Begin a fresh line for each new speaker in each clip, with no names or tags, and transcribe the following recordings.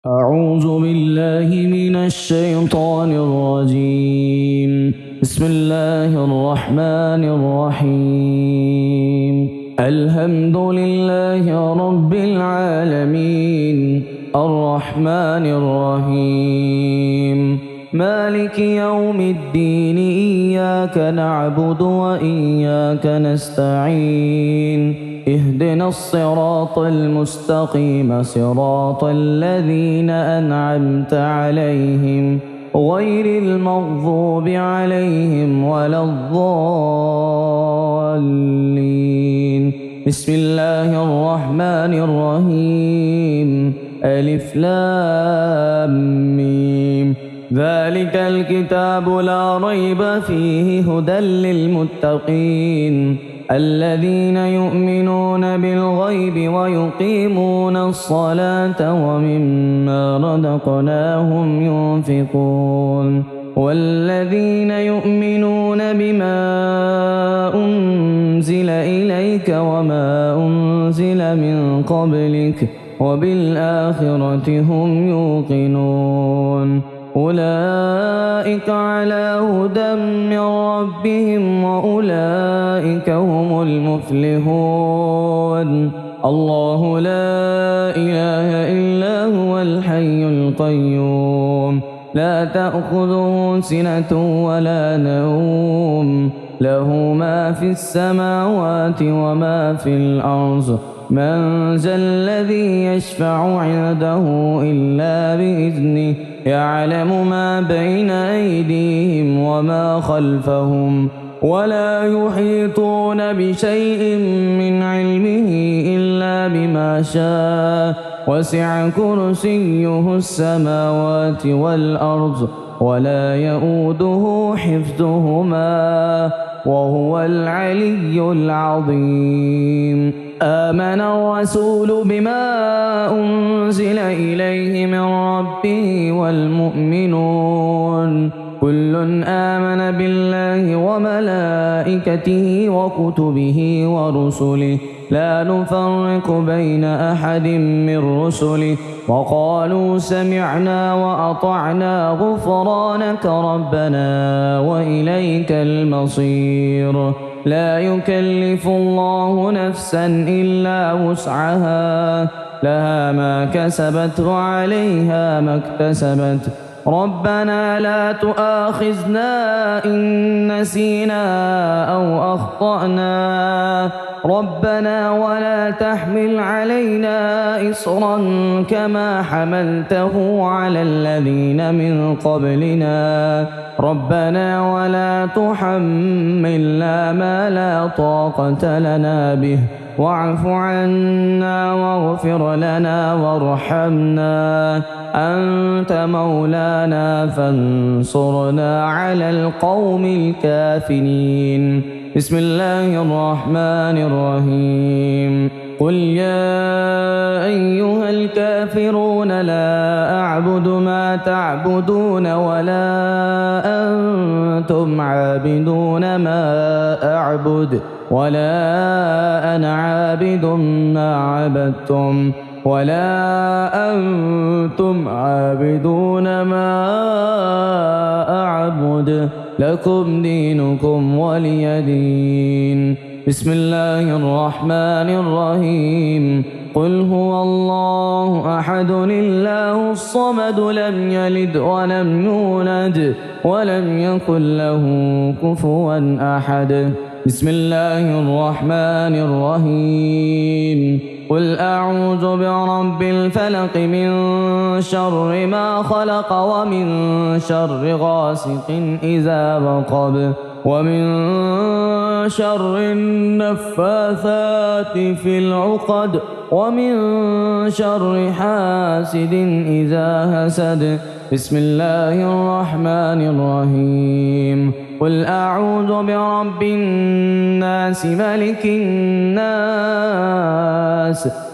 أعوذ بالله من الشيطان الرجيم. بسم الله الرحمن الرحيم. الحمد لله رب العالمين الرحمن الرحيم مالك يوم الدين. إياك نعبد وإياك نستعين. اهدنا الصراط المستقيم صراط الذين أنعمت عليهم غير المغضوب عليهم ولا الضالين. بسم الله الرحمن الرحيم. ألف لام ميم. ذلك الكتاب لا ريب فيه هدى للمتقين الذين يؤمنون بالغيب ويقيمون الصلاة ومما رزقناهم ينفقون والذين يؤمنون بما أنزل إليك وما أنزل من قبلك وبالآخرة هم يوقنون. أولئك على هدى من ربهم وأولئك هم المفلحون. الله لا إله إلا هو الحي القيوم لا تأخذه سنة ولا نوم له ما في السماوات وما في الأرض. من ذا الذي يشفع عنده إلا بإذنه يعلم ما بين أيديهم وما خلفهم ولا يحيطون بشيء من علمه إلا بما شاء. وسع كرسيه السماوات والأرض ولا يؤوده حفظهما وهو العلي العظيم. آمن الرسول بما أنزل إليه من ربه والمؤمنون كل آمن بالله وملائكته وكتبه ورسله لا نفرق بين أحد من رسله وقالوا سمعنا وأطعنا غفرانك ربنا وإليك المصير. لا يكلف الله نفسا إلا وسعها لها ما كسبت وعليها ما اكتسبت. ربنا لا تؤاخذنا إن نسينا أو أخطأنا ربنا ولا تحمل علينا إصرا كما حملته على الذين من قبلنا ربنا ولا تحملنا ما لا طاقة لنا به واعف عنا واغفر لنا وارحمنا أنت مولانا فانصرنا على القوم الكافرين. بسم الله الرحمن الرحيم. قل يا أيها الكافرون لا أعبد ما تعبدون ولا أنتم عابدون ما أعبد ولا أنا عابد ما عبدتم ولا أنتم عابدون ما أعبد لكم دينكم ولي دين. بسم الله الرحمن الرحيم. قل هو الله أحد الله الصمد لم يلد ولم يولد ولم يكن له كفوا أحد. بسم الله الرحمن الرحيم. قل أعوذ برب الفلق من شر ما خلق ومن شر غاسق إذا وقب ومن شر النفاثات في العقد ومن شر حاسد إذا حسد. بسم الله الرحمن الرحيم. قل أعوذ برب الناس ملك الناس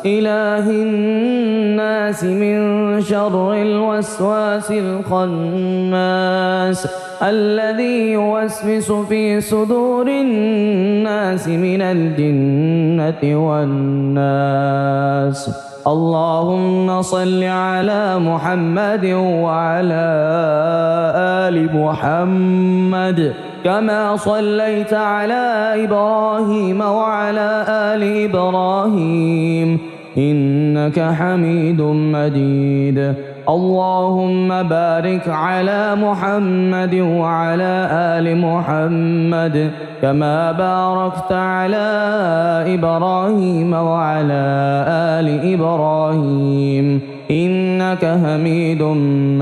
إله الناس من شر الوسواس الخناس الذي يوسوس في صدور الناس من الجنة والناس. اللهم صل على محمد وعلى آل محمد كما صليت على إبراهيم وعلى آل إبراهيم إنك حميد مجيد. اللهم بارك على محمد وعلى آل محمد كما باركت على إبراهيم وعلى آل إبراهيم إنك حميد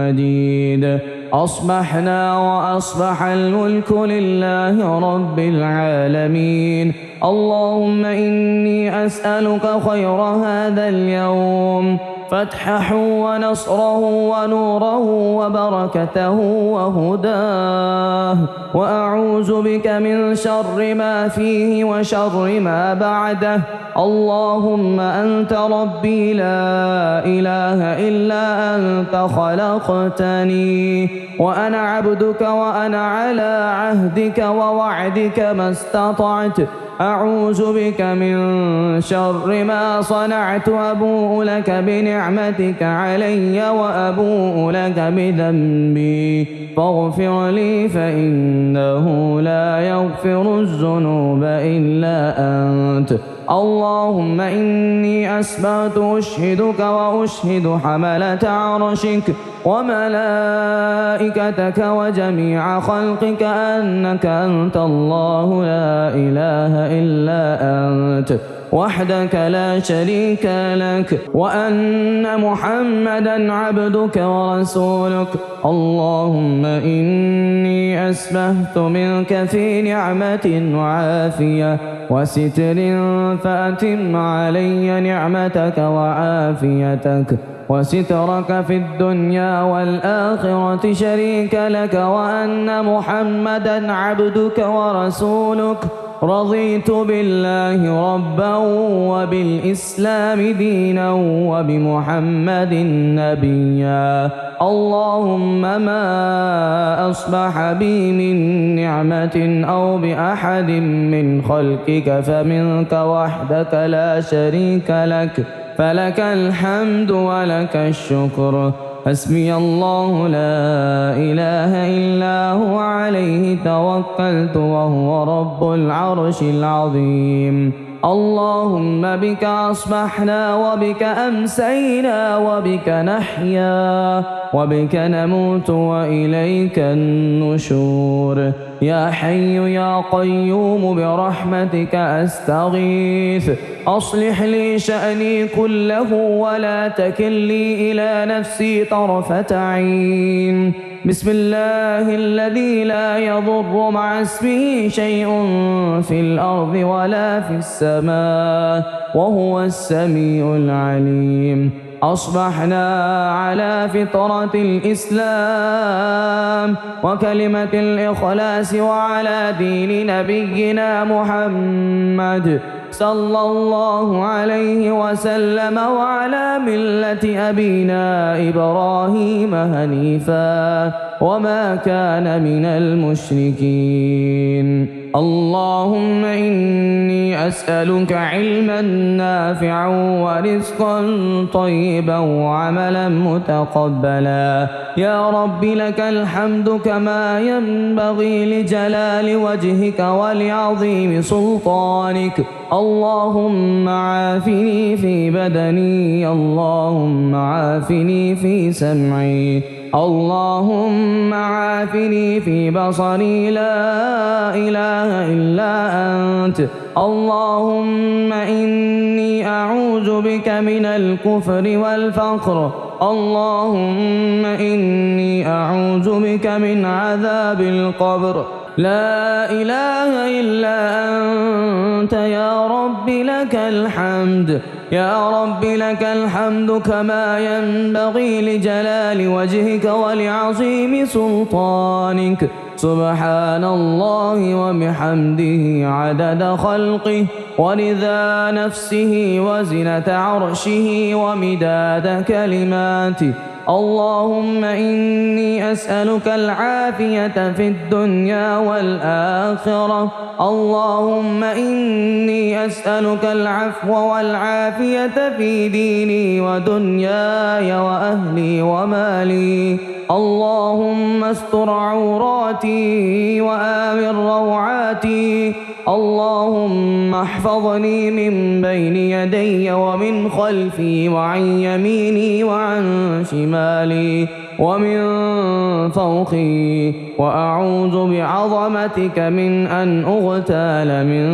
مجيد. أصبحنا وأصبح الملك لله رب العالمين. اللهم إني أسألك خير هذا اليوم، فتحه ونصره ونوره وبركته وهداه، وأعوذ بك من شر ما فيه وشر ما بعده. اللهم أنت ربي لا إله إلا أنت خلقتني وأنا عبدك وأنا على عهدك ووعدك ما استطعت. أعوذ بك من شر ما صنعت، أبوء لك بنعمتك علي وأبوء لك بذنبي فاغفر لي فإنه لا يغفر الذنوب إلا أنت. اللهم إني أسبحت أشهدك وأشهد حملة عرشك وملائكتك وجميع خلقك أنك أنت الله لا إله إلا أنت وحدك لا شريك لك، وأن محمدا عبدك ورسولك. اللهم إني أسبحت منك في نعمة وعافية وستر، فأتم علي نعمتك وعافيتك وسترك في الدنيا والآخرة شريك لك، وأن محمدا عبدك ورسولك. رضيت بالله ربا وبالإسلام دينا وبمحمد نبيا. اللهم ما أصبح بي من نعمة أو بأحد من خلقك فمنك وحدك لا شريك لك، فلك الحمد ولك الشكر. حسبي الله لا إله إلا هو عليه توكلت وهو رب العرش العظيم. اللهم بك أصبحنا وبك أمسينا وبك نحيا وبك نموت وإليك النشور. يا حي يا قيوم برحمتك أستغيث، أصلح لي شأني كله ولا تكلني إلى نفسي طرفة عين. بسم الله الذي لا يضر مع اسمه شيء في الأرض ولا في السماء وهو السميع العليم. أصبحنا على فطرة الإسلام وكلمة الإخلاص وعلى دين نبينا محمد صلى الله عليه وسلم وعلى ملة أبينا إبراهيم حنيفا وما كان من المشركين. اللهم إني أسألك علما نافعا ورزقا طيبا وعملا متقبلا. يا رب لك الحمد كما ينبغي لجلال وجهك ولعظيم سلطانك. اللهم عافني في بدني، اللهم عافني في سمعي، اللهم عافني في بصري، لا إله إلا أنت. اللهم إني أعوذ بك من الكفر والفقر. اللهم إني أعوذ بك من عذاب القبر. لا إله إلا أنت يا رب لك الحمد. يا رب لك الحمد كما ينبغي لجلال وجهك ولعظيم سلطانك. سبحان الله وبحمده عدد خلقه ورضا نفسه وزنة عرشه ومداد كلماته. اللهم إني أسألك العافية في الدنيا والآخرة. اللهم إني أسألك العفو والعافية في ديني ودنياي وأهلي ومالي. اللهم استر عوراتي وآمن روعاتي. اللهم احفظني من بين يدي ومن خلفي وعن يميني وعن شمالي ومن فوقي، وأعوذ بعظمتك من أن أغتال من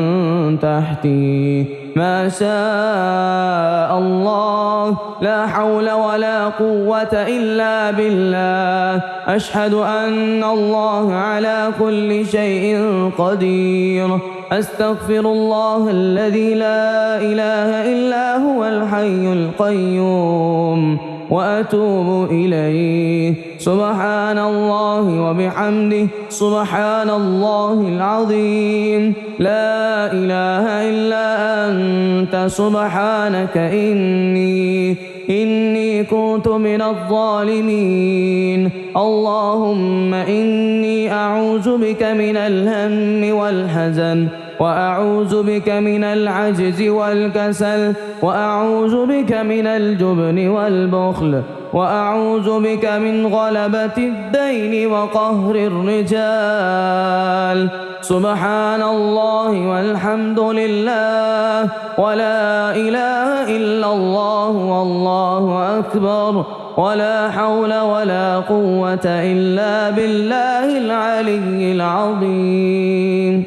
تحتي. ما شاء الله، لا حول ولا قوة إلا بالله. أشهد أن الله على كل شيء قدير. أستغفر الله الذي لا إله إلا هو الحي القيوم وأتوب إليه. سبحان الله وبحمده، سبحان الله العظيم. لا إله إلا أنت سبحانك إني كنت من الظالمين. اللهم إني أعوذ بك من الهم والحزن، وأعوذ بك من العجز والكسل، وأعوذ بك من الجبن والبخل، وأعوذ بك من غلبة الدين وقهر الرجال. سبحان الله والحمد لله ولا إله إلا الله والله أكبر، ولا حول ولا قوة إلا بالله العلي العظيم.